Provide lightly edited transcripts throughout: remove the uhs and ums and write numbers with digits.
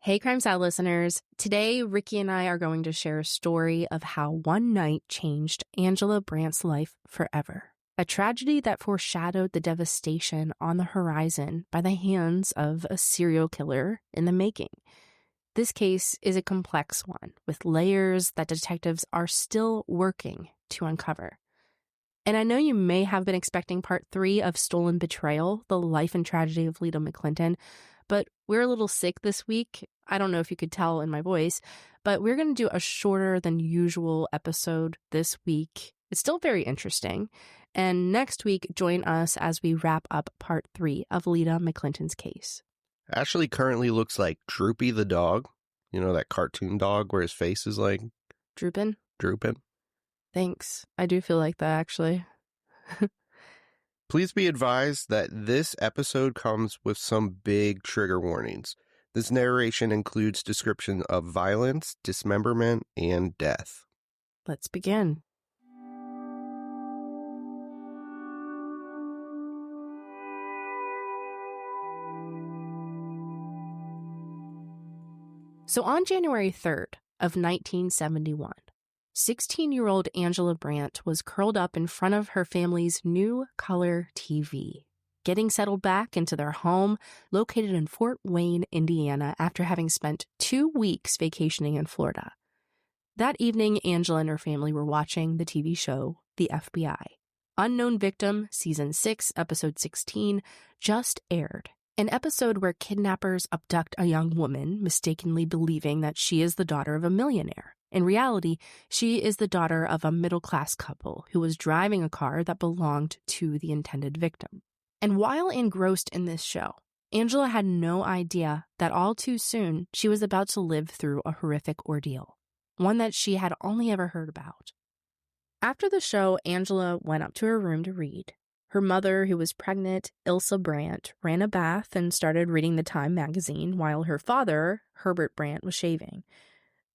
Hey, Crime Side listeners. Today, Ricky and I are going to share a story of how one night changed Angela Brandt's life forever. A tragedy that foreshadowed the devastation on the horizon by the hands of a serial killer in the making. This case is a complex one with layers that detectives are still working to uncover. And I know you may have been expecting part 3 of Stolen Betrayal, the life and tragedy of Lita McClinton, but we're a little sick this week. I don't know if you could tell in my voice, but we're going to do a shorter than usual episode this week. It's still very interesting. And next week, join us as we wrap up part 3 of Lita McClinton's case. Ashley currently looks like Droopy the dog. You know, that cartoon dog where his face is like... Droopin'? Drooping. Thanks. I do feel like that, actually. Please be advised that this episode comes with some big trigger warnings. This narration includes description of violence, dismemberment, and death. Let's begin. So on January 3rd of 1971, 16-year-old Angela Brandt was curled up in front of her family's new color TV, getting settled back into their home located in Fort Wayne, Indiana, after having spent 2 weeks vacationing in Florida. That evening, Angela and her family were watching the TV show, The FBI. Unknown Victim, Season 6, Episode 16, just aired. An episode where kidnappers abduct a young woman, mistakenly believing that she is the daughter of a millionaire. In reality, she is the daughter of a middle-class couple who was driving a car that belonged to the intended victim. And while engrossed in this show, Angela had no idea that all too soon she was about to live through a horrific ordeal, one that she had only ever heard about. After the show, Angela went up to her room to read. Her mother, who was pregnant, Isla Brandt, ran a bath and started reading the Time magazine, while her father, Herbert Brandt, was shaving.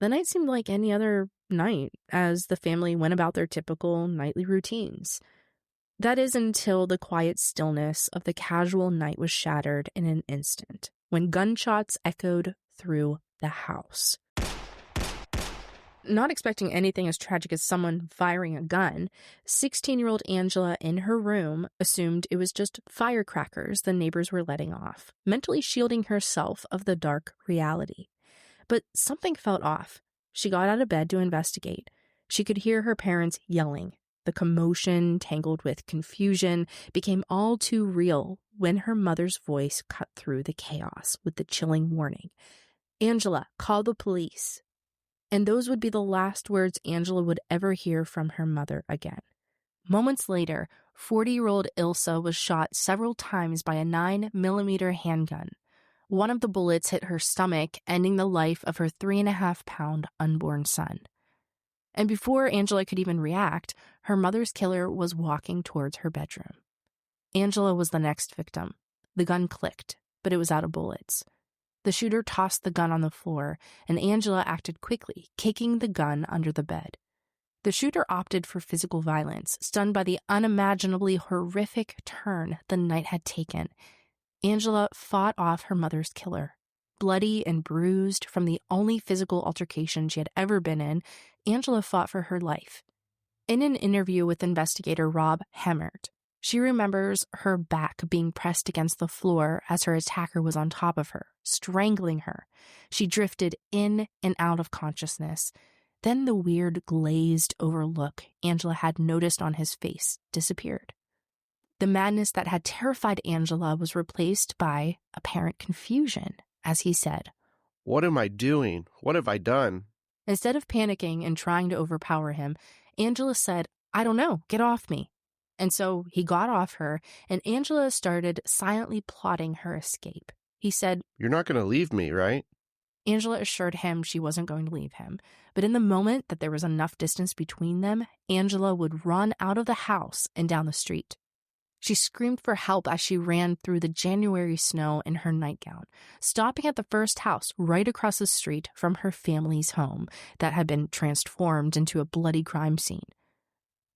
The night seemed like any other night, as the family went about their typical nightly routines. That is until the quiet stillness of the casual night was shattered in an instant, when gunshots echoed through the house. Not expecting anything as tragic as someone firing a gun, 16-year-old Angela in her room assumed it was just firecrackers the neighbors were letting off, mentally shielding herself of the dark reality. But something felt off. She got out of bed to investigate. She could hear her parents yelling. The commotion, tangled with confusion, became all too real when her mother's voice cut through the chaos with the chilling warning. "Angela, call the police." And those would be the last words Angela would ever hear from her mother again. Moments later, 40-year-old Ilsa was shot several times by a 9mm handgun. One of the bullets hit her stomach, ending the life of her 3.5-pound unborn son. And before Angela could even react, her mother's killer was walking towards her bedroom. Angela was the next victim. The gun clicked, but it was out of bullets. The shooter tossed the gun on the floor, and Angela acted quickly, kicking the gun under the bed. The shooter opted for physical violence, stunned by the unimaginably horrific turn the night had taken. Angela fought off her mother's killer. Bloody and bruised from the only physical altercation she had ever been in, Angela fought for her life. In an interview with investigator Rob Hemmert, she remembers her back being pressed against the floor as her attacker was on top of her, strangling her. She drifted in and out of consciousness. Then the weird glazed over look Angela had noticed on his face disappeared. The madness that had terrified Angela was replaced by apparent confusion, as he said, "What am I doing? What have I done?" Instead of panicking and trying to overpower him, Angela said, "I don't know, get off me." And so he got off her, and Angela started silently plotting her escape. He said, "You're not going to leave me, right?" Angela assured him she wasn't going to leave him. But in the moment that there was enough distance between them, Angela would run out of the house and down the street. She screamed for help as she ran through the January snow in her nightgown, stopping at the first house right across the street from her family's home that had been transformed into a bloody crime scene.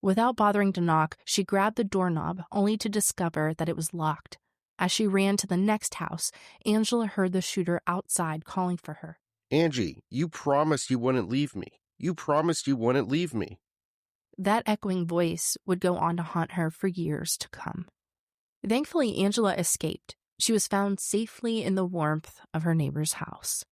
Without bothering to knock, she grabbed the doorknob only to discover that it was locked. As she ran to the next house, Angela heard the shooter outside calling for her. Angie, you promised you wouldn't leave me. You promised you wouldn't leave me. That echoing voice would go on to haunt her for years to come. Thankfully, Angela escaped. She was found safely in the warmth of her neighbor's house.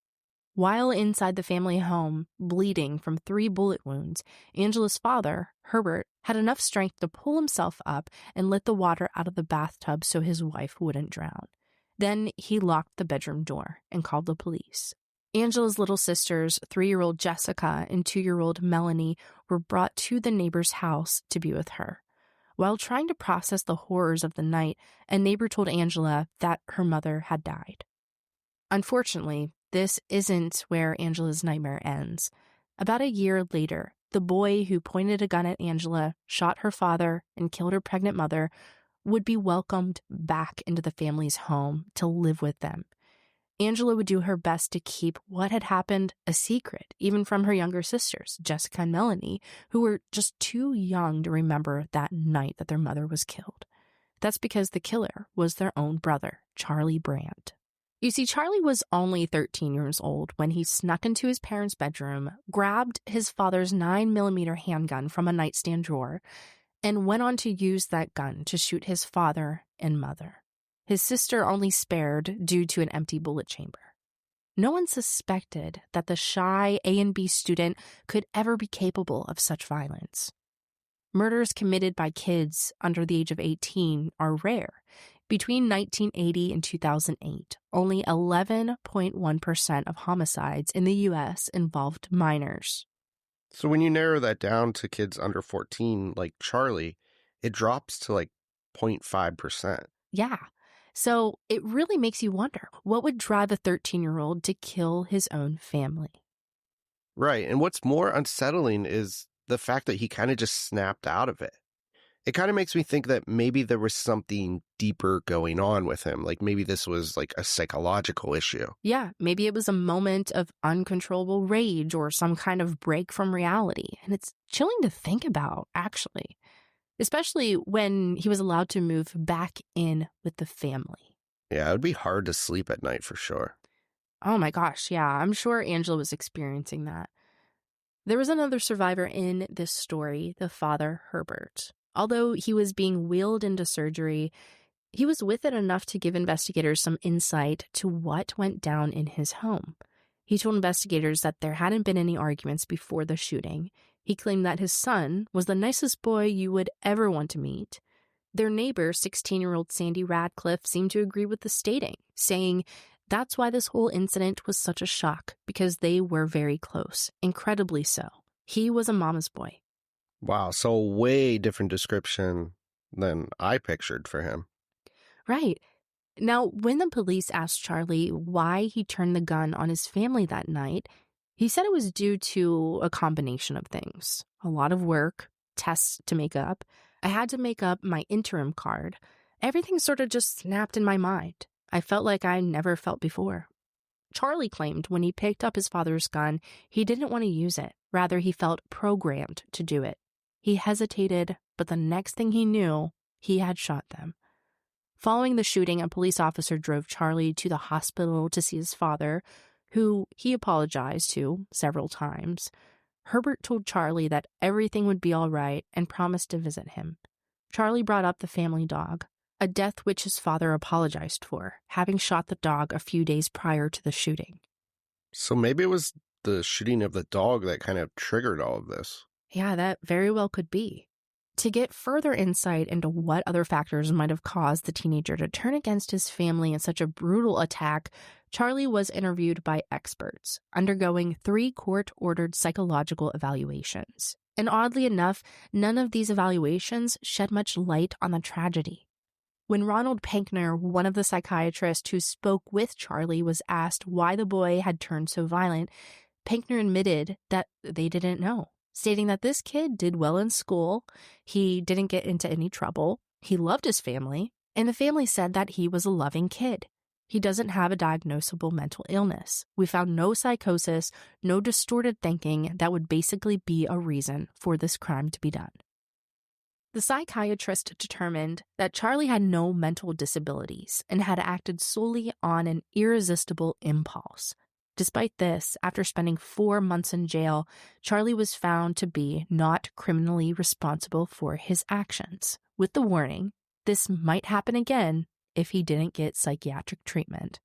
While inside the family home, bleeding from 3 bullet wounds, Angela's father, Herbert, had enough strength to pull himself up and let the water out of the bathtub so his wife wouldn't drown. Then he locked the bedroom door and called the police. Angela's little sisters, 3-year-old Jessica and 2-year-old Melanie, were brought to the neighbor's house to be with her. While trying to process the horrors of the night, a neighbor told Angela that her mother had died. Unfortunately, this isn't where Angela's nightmare ends. About a year later, the boy who pointed a gun at Angela, shot her father, and killed her pregnant mother would be welcomed back into the family's home to live with them. Angela would do her best to keep what had happened a secret, even from her younger sisters, Jessica and Melanie, who were just too young to remember that night that their mother was killed. That's because the killer was their own brother, Charlie Brandt. You see, Charlie was only 13 years old when he snuck into his parents' bedroom, grabbed his father's 9mm handgun from a nightstand drawer, and went on to use that gun to shoot his father and mother. His sister only spared due to an empty bullet chamber. No one suspected that the shy A&B student could ever be capable of such violence. Murders committed by kids under the age of 18 are rare. Between 1980 and 2008, only 11.1% of homicides in the U.S. involved minors. So when you narrow that down to kids under 14, like Charlie, it drops to like 0.5%. Yeah. So it really makes you wonder, what would drive a 13-year-old to kill his own family? Right. And what's more unsettling is the fact that he kind of just snapped out of it. It kind of makes me think that maybe there was something deeper going on with him. Like maybe this was like a psychological issue. Yeah, maybe it was a moment of uncontrollable rage or some kind of break from reality. And it's chilling to think about, actually, especially when he was allowed to move back in with the family. Yeah, it would be hard to sleep at night for sure. Oh my gosh, yeah, I'm sure Angela was experiencing that. There was another survivor in this story, the father, Herbert. Although he was being wheeled into surgery, he was with it enough to give investigators some insight to what went down in his home. He told investigators that there hadn't been any arguments before the shooting. He claimed that his son was the nicest boy you would ever want to meet. Their neighbor, 16-year-old Sandy Radcliffe, seemed to agree with the stating, saying that's why this whole incident was such a shock, because they were very close, incredibly so. He was a mama's boy. Wow, so way different description than I pictured for him. Right. Now, when the police asked Charlie why he turned the gun on his family that night, he said it was due to a combination of things. A lot of work, tests to make up. I had to make up my interim card. Everything sort of just snapped in my mind. I felt like I never felt before. Charlie claimed when he picked up his father's gun, he didn't want to use it. Rather, he felt programmed to do it. He hesitated, but the next thing he knew, he had shot them. Following the shooting, a police officer drove Charlie to the hospital to see his father, who he apologized to several times. Herbert told Charlie that everything would be all right and promised to visit him. Charlie brought up the family dog, a death which his father apologized for, having shot the dog a few days prior to the shooting. So maybe it was the shooting of the dog that kind of triggered all of this. Yeah, that very well could be. To get further insight into what other factors might have caused the teenager to turn against his family in such a brutal attack, Charlie was interviewed by experts, undergoing 3 court-ordered psychological evaluations. And oddly enough, none of these evaluations shed much light on the tragedy. When Ronald Pankner, one of the psychiatrists who spoke with Charlie, was asked why the boy had turned so violent, Pankner admitted that they didn't know, stating that this kid did well in school, he didn't get into any trouble, he loved his family, and the family said that he was a loving kid. He doesn't have a diagnosable mental illness. We found no psychosis, no distorted thinking that would basically be a reason for this crime to be done. The psychiatrist determined that Charlie had no mental disabilities and had acted solely on an irresistible impulse. Despite this, after spending 4 months in jail, Charlie was found to be not criminally responsible for his actions, with the warning this might happen again if he didn't get psychiatric treatment.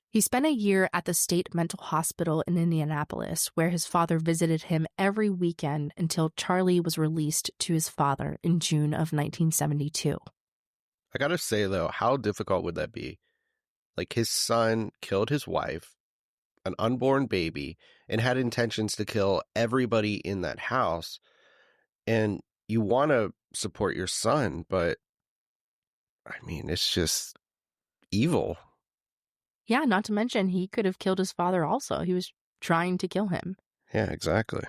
He spent a year at the state mental hospital in Indianapolis, where his father visited him every weekend until Charlie was released to his father in June of 1972. I gotta say, though, how difficult would that be? Like, his son killed his wife, an unborn baby, and had intentions to kill everybody in that house. And you want to support your son, but I mean, it's just evil. Yeah, not to mention he could have killed his father also. He was trying to kill him. Yeah, exactly.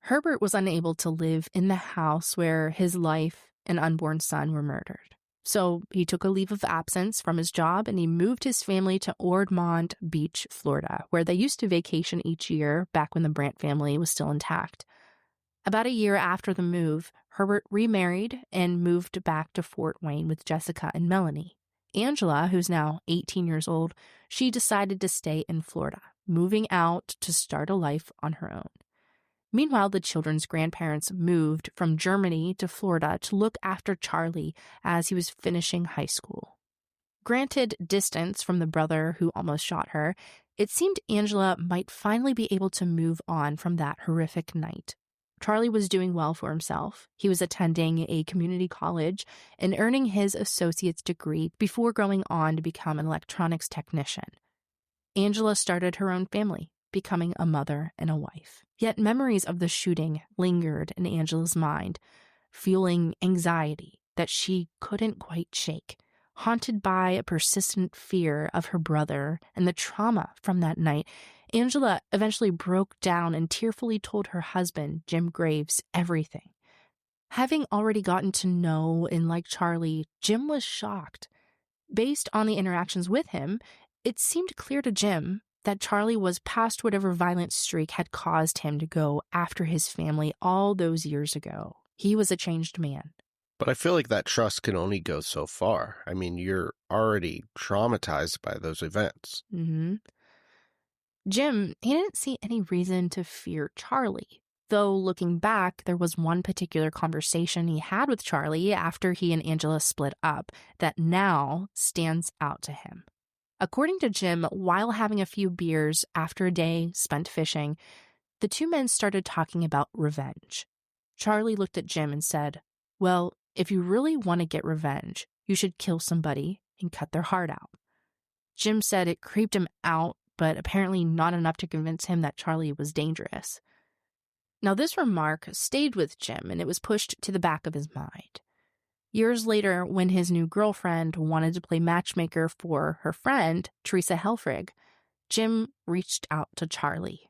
Herbert was unable to live in the house where his life and unborn son were murdered. So he took a leave of absence from his job and he moved his family to Ormond Beach, Florida, where they used to vacation each year back when the Brandt family was still intact. About a year after the move, Herbert remarried and moved back to Fort Wayne with Jessica and Melanie. Angela, who's now 18 years old, she decided to stay in Florida, moving out to start a life on her own. Meanwhile, the children's grandparents moved from Germany to Florida to look after Charlie as he was finishing high school. Granted distance from the brother who almost shot her, it seemed Angela might finally be able to move on from that horrific night. Charlie was doing well for himself. He was attending a community college and earning his associate's degree before going on to become an electronics technician. Angela started her own family, becoming a mother and a wife. Yet memories of the shooting lingered in Angela's mind, fueling anxiety that she couldn't quite shake. Haunted by a persistent fear of her brother and the trauma from that night, Angela eventually broke down and tearfully told her husband, Jim Graves, everything. Having already gotten to know and like Charlie, Jim was shocked. Based on the interactions with him, it seemed clear to Jim that Charlie was past whatever violent streak had caused him to go after his family all those years ago. He was a changed man. But I feel like that trust can only go so far. I mean, you're already traumatized by those events. Jim, he didn't see any reason to fear Charlie. Though looking back, there was one particular conversation he had with Charlie after he and Angela split up that now stands out to him. According to Jim, while having a few beers after a day spent fishing, the two men started talking about revenge. Charlie looked at Jim and said, "Well, if you really want to get revenge, you should kill somebody and cut their heart out." Jim said it creeped him out, but apparently not enough to convince him that Charlie was dangerous. Now, this remark stayed with Jim, and it was pushed to the back of his mind. Years later, when his new girlfriend wanted to play matchmaker for her friend, Teresa Helfrich, Jim reached out to Charlie.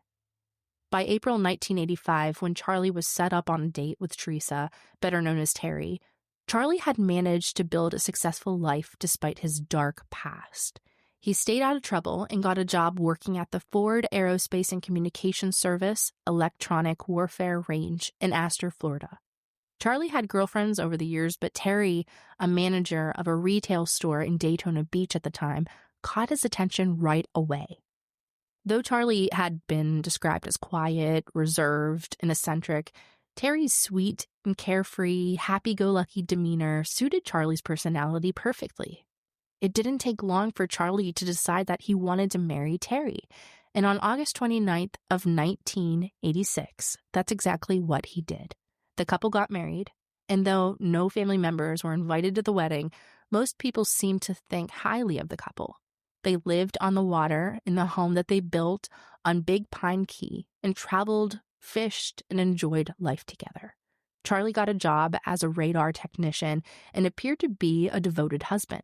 By April 1985, when Charlie was set up on a date with Teresa, better known as Terry, Charlie had managed to build a successful life despite his dark past. He stayed out of trouble and got a job working at the Ford Aerospace and Communications Service Electronic Warfare Range in Astor, Florida. Charlie had girlfriends over the years, but Terry, a manager of a retail store in Daytona Beach at the time, caught his attention right away. Though Charlie had been described as quiet, reserved, and eccentric, Terry's sweet and carefree, happy-go-lucky demeanor suited Charlie's personality perfectly. It didn't take long for Charlie to decide that he wanted to marry Terry, and on August 29th of 1986, that's exactly what he did. The couple got married, and though no family members were invited to the wedding, most people seemed to think highly of the couple. They lived on the water in the home that they built on Big Pine Key and traveled, fished, and enjoyed life together. Charlie got a job as a radar technician and appeared to be a devoted husband.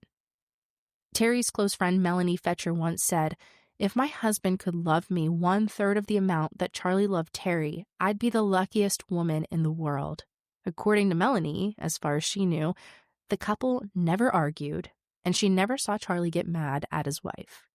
Terry's close friend Melanie Fetcher once said, "If my husband could love me 1/3 of the amount that Charlie loved Terry, I'd be the luckiest woman in the world." According to Melanie, as far as she knew, the couple never argued, and she never saw Charlie get mad at his wife.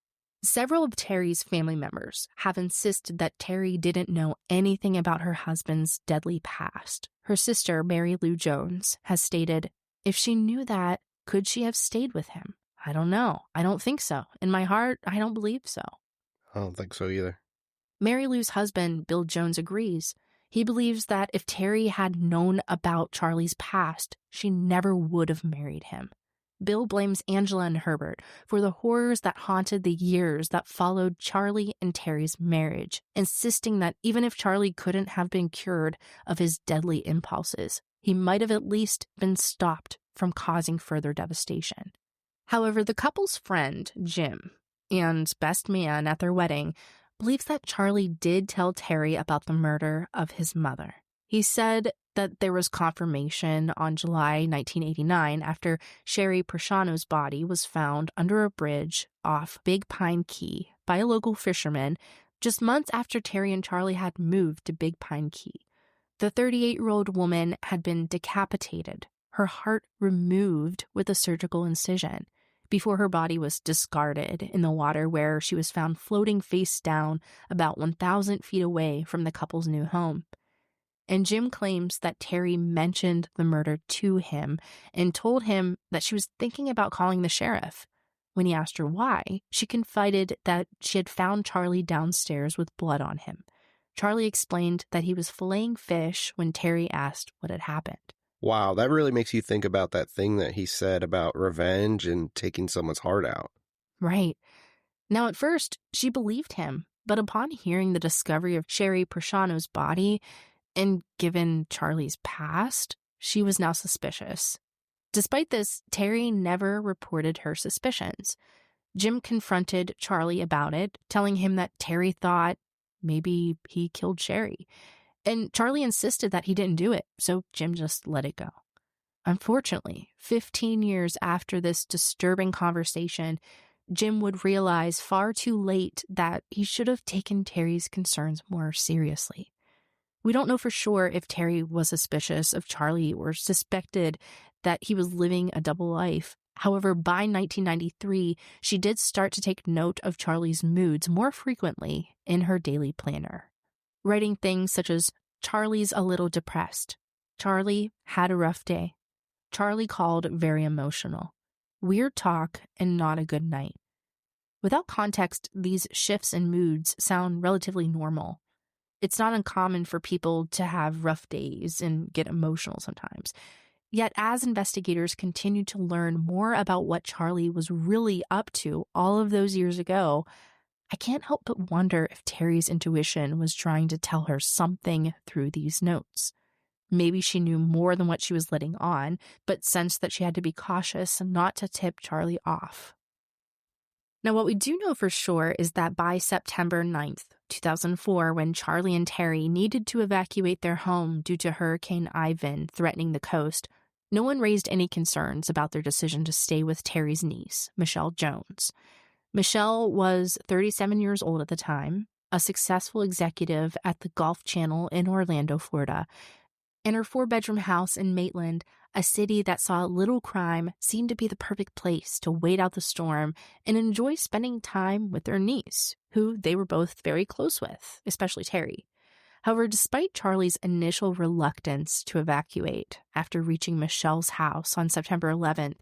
Several of Terry's family members have insisted that Terry didn't know anything about her husband's deadly past. Her sister, Mary Lou Jones, has stated, "If she knew that, could she have stayed with him? I don't know. I don't think so. In my heart, I don't believe so." I don't think so either. Mary Lou's husband, Bill Jones, agrees. He believes that if Terry had known about Charlie's past, she never would have married him. Bill blames Angela and Herbert for the horrors that haunted the years that followed Charlie and Terry's marriage, insisting that even if Charlie couldn't have been cured of his deadly impulses, he might have at least been stopped from causing further devastation. However, the couple's friend, Jim, and best man at their wedding, believes that Charlie did tell Terry about the murder of his mother. He said that there was confirmation on July 1989 after Sherry Persano's body was found under a bridge off Big Pine Key by a local fisherman just months after Terry and Charlie had moved to Big Pine Key. The 38-year-old woman had been decapitated, her heart removed with a surgical incision, before her body was discarded in the water where she was found floating face down about 1,000 feet away from the couple's new home. And Jim claims that Terry mentioned the murder to him and told him that she was thinking about calling the sheriff. When he asked her why, she confided that she had found Charlie downstairs with blood on him. Charlie explained that he was filleting fish when Terry asked what had happened. Wow, that really makes you think about that thing that he said about revenge and taking someone's heart out. Right. Now, at first, she believed him, but upon hearing the discovery of Sherry Persano's body, and given Charlie's past, she was now suspicious. Despite this, Terry never reported her suspicions. Jim confronted Charlie about it, telling him that Terry thought maybe he killed Sherry. And Charlie insisted that he didn't do it, so Jim just let it go. Unfortunately, 15 years after this disturbing conversation, Jim would realize far too late that he should have taken Terry's concerns more seriously. We don't know for sure if Terry was suspicious of Charlie or suspected that he was living a double life. However, by 1993, she did start to take note of Charlie's moods more frequently in her daily planner, writing things such as, "Charlie's a little depressed. Charlie had a rough day. Charlie called very emotional. Weird talk and not a good night." Without context, these shifts in moods sound relatively normal. It's not uncommon for people to have rough days and get emotional sometimes. Yet as investigators continued to learn more about what Charlie was really up to all of those years ago, I can't help but wonder if Terry's intuition was trying to tell her something through these notes. Maybe she knew more than what she was letting on, but sensed that she had to be cautious and not to tip Charlie off. Now, what we do know for sure is that by September 9th, 2004, when Charlie and Terry needed to evacuate their home due to Hurricane Ivan threatening the coast, no one raised any concerns about their decision to stay with Terry's niece, Michelle Jones. Michelle was 37 years old at the time, a successful executive at the Golf Channel in Orlando, Florida, and her 4-bedroom house in Maitland, a city that saw little crime, seemed to be the perfect place to wait out the storm and enjoy spending time with their niece, who they were both very close with, especially Terry. However, despite Charlie's initial reluctance to evacuate after reaching Michelle's house on September 11th,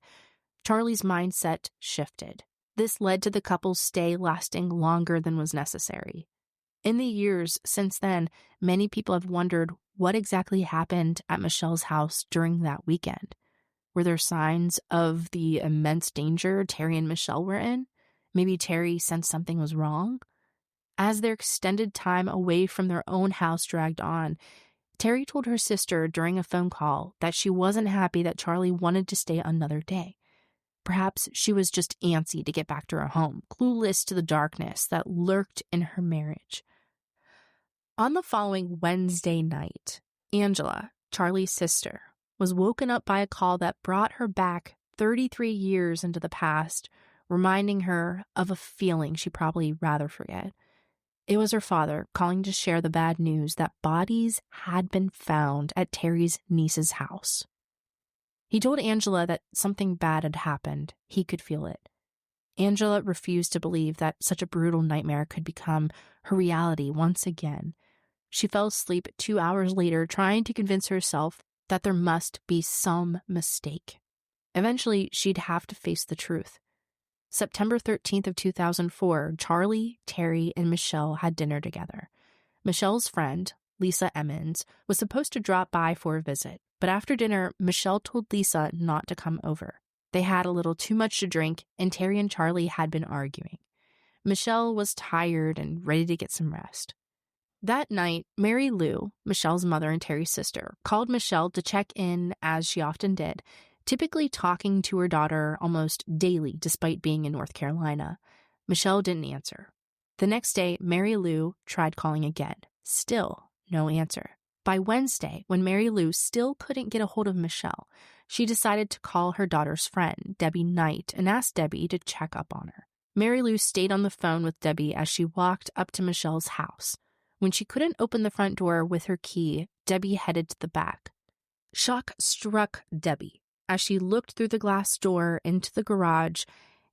Charlie's mindset shifted. This led to the couple's stay lasting longer than was necessary. In the years since then, many people have wondered what exactly happened at Michelle's house during that weekend. Were there signs of the immense danger Terry and Michelle were in? Maybe Terry sensed something was wrong? As their extended time away from their own house dragged on, Terry told her sister during a phone call that she wasn't happy that Charlie wanted to stay another day. Perhaps she was just antsy to get back to her home, clueless to the darkness that lurked in her marriage. On the following Wednesday night, Angela, Charlie's sister, was woken up by a call that brought her back 33 years into the past, reminding her of a feeling she'd probably rather forget. It was her father calling to share the bad news that bodies had been found at Terry's niece's house. He told Angela that something bad had happened. He could feel it. Angela refused to believe that such a brutal nightmare could become her reality once again. She fell asleep 2 hours later trying to convince herself that there must be some mistake. Eventually, she'd have to face the truth. September 13th of 2004, Charlie, Terry, and Michelle had dinner together. Michelle's friend, Lisa Emmons, was supposed to drop by for a visit, but after dinner, Michelle told Lisa not to come over. They had a little too much to drink, and Terry and Charlie had been arguing. Michelle was tired and ready to get some rest. That night, Mary Lou, Michelle's mother and Terry's sister, called Michelle to check in, as she often did, typically talking to her daughter almost daily despite being in North Carolina. Michelle didn't answer. The next day, Mary Lou tried calling again. Still no answer. By Wednesday, when Mary Lou still couldn't get a hold of Michelle, she decided to call her daughter's friend, Debbie Knight, and ask Debbie to check up on her. Mary Lou stayed on the phone with Debbie as she walked up to Michelle's house. When she couldn't open the front door with her key, Debbie headed to the back. Shock struck Debbie as she looked through the glass door into the garage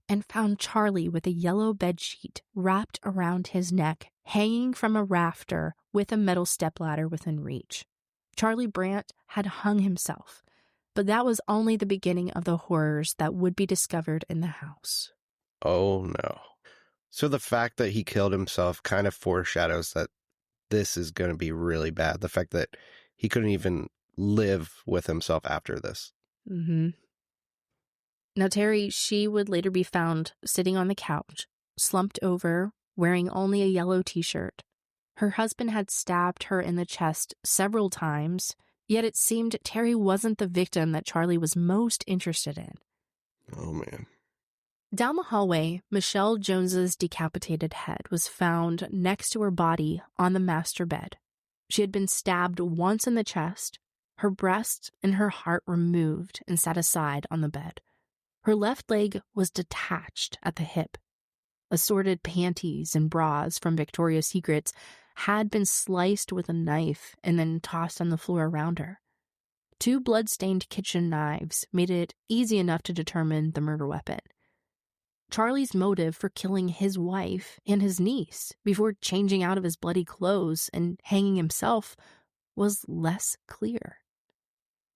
and found Charlie with a yellow bedsheet wrapped around his neck, hanging from a rafter with a metal stepladder within reach. Charlie Brandt had hung himself, but that was only the beginning of the horrors that would be discovered in the house. Oh, no. So the fact that he killed himself kind of foreshadows that this is going to be really bad. The fact that he couldn't even live with himself after this. Mm-hmm. Now, Terry, she would later be found sitting on the couch, slumped over, wearing only a yellow t-shirt. Her husband had stabbed her in the chest several times, yet it seemed Terry wasn't the victim that Charlie was most interested in. Oh, man. Down the hallway, Michelle Jones's decapitated head was found next to her body on the master bed. She had been stabbed once in the chest, her breast and her heart removed and set aside on the bed. Her left leg was detached at the hip. Assorted panties and bras from Victoria's Secrets had been sliced with a knife and then tossed on the floor around her. 2 blood-stained kitchen knives made it easy enough to determine the murder weapon. Charlie's motive for killing his wife and his niece before changing out of his bloody clothes and hanging himself was less clear.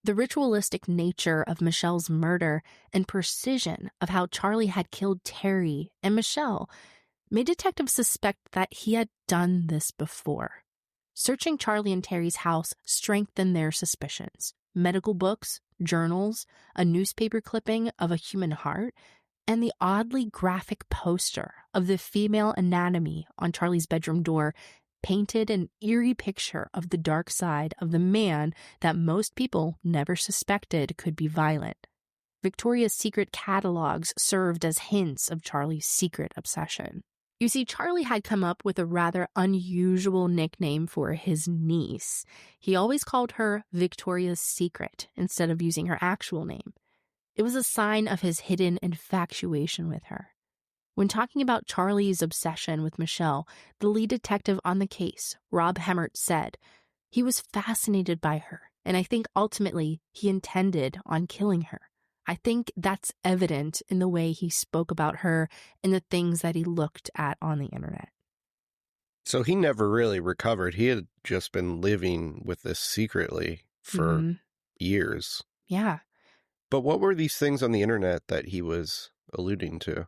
The ritualistic nature of Michelle's murder and precision of how Charlie had killed Terry and Michelle made detectives suspect that he had done this before. Searching Charlie and Terry's house strengthened their suspicions. Medical books, journals, a newspaper clipping of a human heart, and the oddly graphic poster of the female anatomy on Charlie's bedroom door painted an eerie picture of the dark side of the man that most people never suspected could be violent. Victoria's Secret catalogs served as hints of Charlie's secret obsession. You see, Charlie had come up with a rather unusual nickname for his niece. He always called her Victoria's Secret instead of using her actual name. It was a sign of his hidden infatuation with her. When talking about Charlie's obsession with Michelle, the lead detective on the case, Rob Hemmert, said, "He was fascinated by her, and I think ultimately he intended on killing her. I think that's evident in the way he spoke about her and the things that he looked at on the internet." So he never really recovered. He had just been living with this secretly for years. Yeah. But what were these things on the internet that he was alluding to?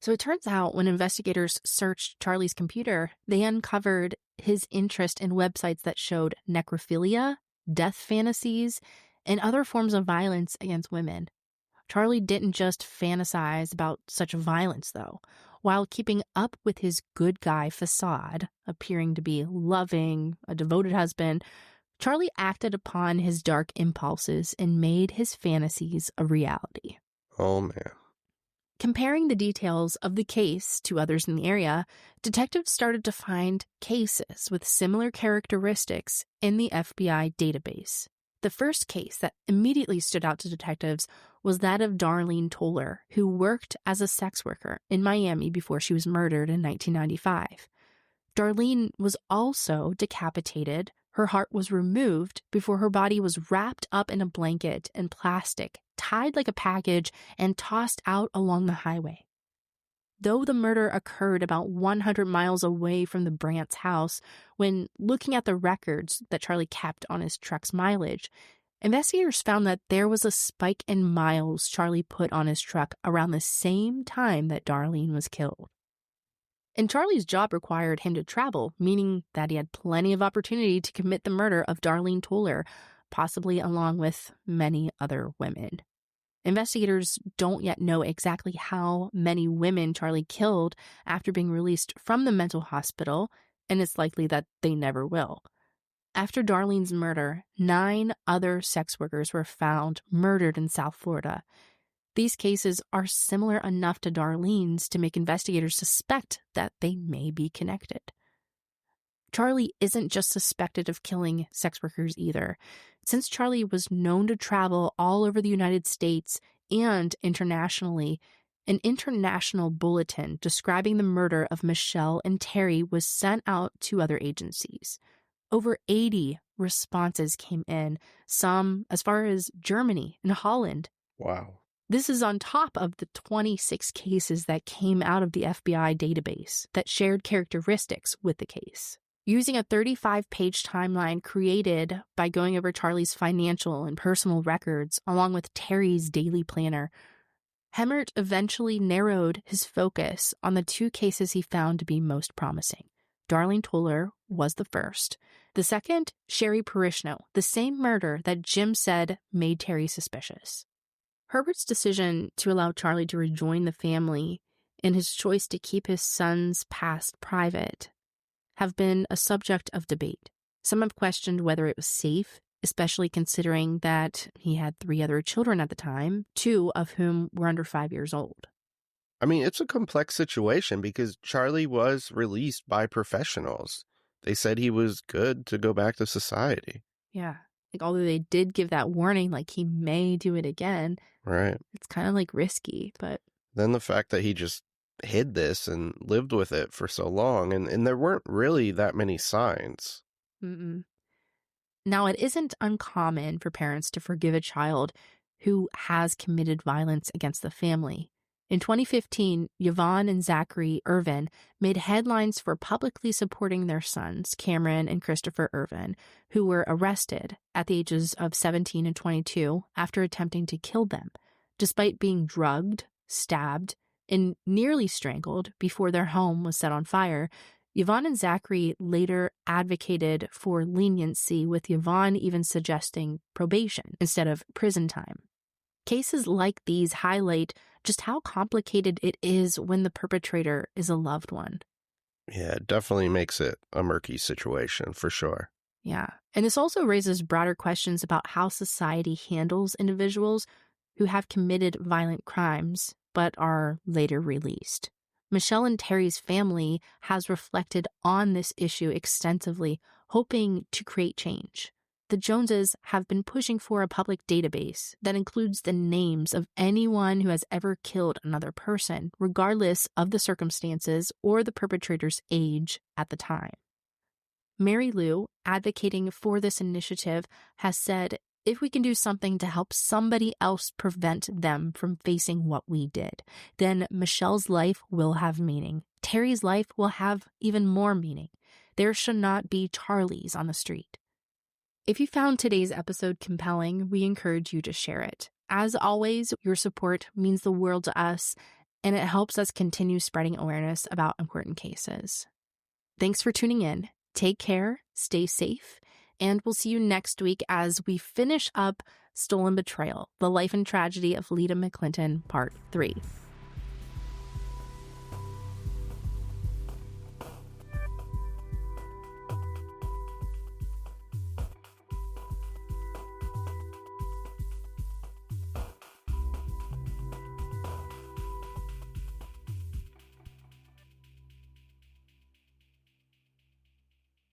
So it turns out when investigators searched Charlie's computer, they uncovered his interest in websites that showed necrophilia, death fantasies, and other forms of violence against women. Charlie didn't just fantasize about such violence, though. While keeping up with his good guy facade, appearing to be loving, a devoted husband, Charlie acted upon his dark impulses and made his fantasies a reality. Oh, man. Comparing the details of the case to others in the area, detectives started to find cases with similar characteristics in the FBI database. The first case that immediately stood out to detectives was that of Darlene Toller, who worked as a sex worker in Miami before she was murdered in 1995. Darlene was also decapitated. Her heart was removed before her body was wrapped up in a blanket and plastic, tied like a package, and tossed out along the highway. Though the murder occurred about 100 miles away from the Brandt's house, when looking at the records that Charlie kept on his truck's mileage, investigators found that there was a spike in miles Charlie put on his truck around the same time that Darlene was killed. And Charlie's job required him to travel, meaning that he had plenty of opportunity to commit the murder of Darlene Toller, possibly along with many other women. Investigators don't yet know exactly how many women Charlie killed after being released from the mental hospital, and it's likely that they never will. After Darlene's murder, 9 other sex workers were found murdered in South Florida. These cases are similar enough to Darlene's to make investigators suspect that they may be connected. Charlie isn't just suspected of killing sex workers either. Since Charlie was known to travel all over the United States and internationally, an international bulletin describing the murder of Michelle and Terry was sent out to other agencies. Over 80 responses came in, some as far as Germany and Holland. Wow. This is on top of the 26 cases that came out of the FBI database that shared characteristics with the case. Using a 35-page timeline created by going over Charlie's financial and personal records along with Terry's daily planner, Herbert eventually narrowed his focus on the 2 cases he found to be most promising. Darlene Toller was the first. The second, Sherry Parishno, the same murder that Jim said made Terry suspicious. Herbert's decision to allow Charlie to rejoin the family and his choice to keep his son's past private have been a subject of debate. Some have questioned whether it was safe, especially considering that he had 3 other children at the time, 2 of whom were under 5 years old. I mean, it's a complex situation because Charlie was released by professionals. They said he was good to go back to society. Yeah. Although they did give that warning, he may do it again. Right. It's kind of risky, but... Then the fact that he just hid this and lived with it for so long, and there weren't really that many signs. Mm-mm. Now, it isn't uncommon for parents to forgive a child who has committed violence against the family. In 2015, Yvonne and Zachary Irvin made headlines for publicly supporting their sons, Cameron and Christopher Irvin, who were arrested at the ages of 17 and 22 after attempting to kill them, despite being drugged, stabbed, and nearly strangled before their home was set on fire. Yvonne and Zachary later advocated for leniency, with Yvonne even suggesting probation instead of prison time. Cases like these highlight just how complicated it is when the perpetrator is a loved one. Yeah, it definitely makes it a murky situation, for sure. Yeah, and this also raises broader questions about how society handles individuals who have committed violent crimes but are later released. Michelle and Terry's family has reflected on this issue extensively, hoping to create change. The Joneses have been pushing for a public database that includes the names of anyone who has ever killed another person, regardless of the circumstances or the perpetrator's age at the time. Mary Lou, advocating for this initiative, has said, if we can do something to help somebody else prevent them from facing what we did, then Michelle's life will have meaning. Terry's life will have even more meaning. There should not be Charlies on the street. If you found today's episode compelling, we encourage you to share it. As always, your support means the world to us, and it helps us continue spreading awareness about important cases. Thanks for tuning in. Take care, stay safe, and we'll see you next week as we finish up Stolen Betrayal, The Life and Tragedy of Lita McClinton, Part 3.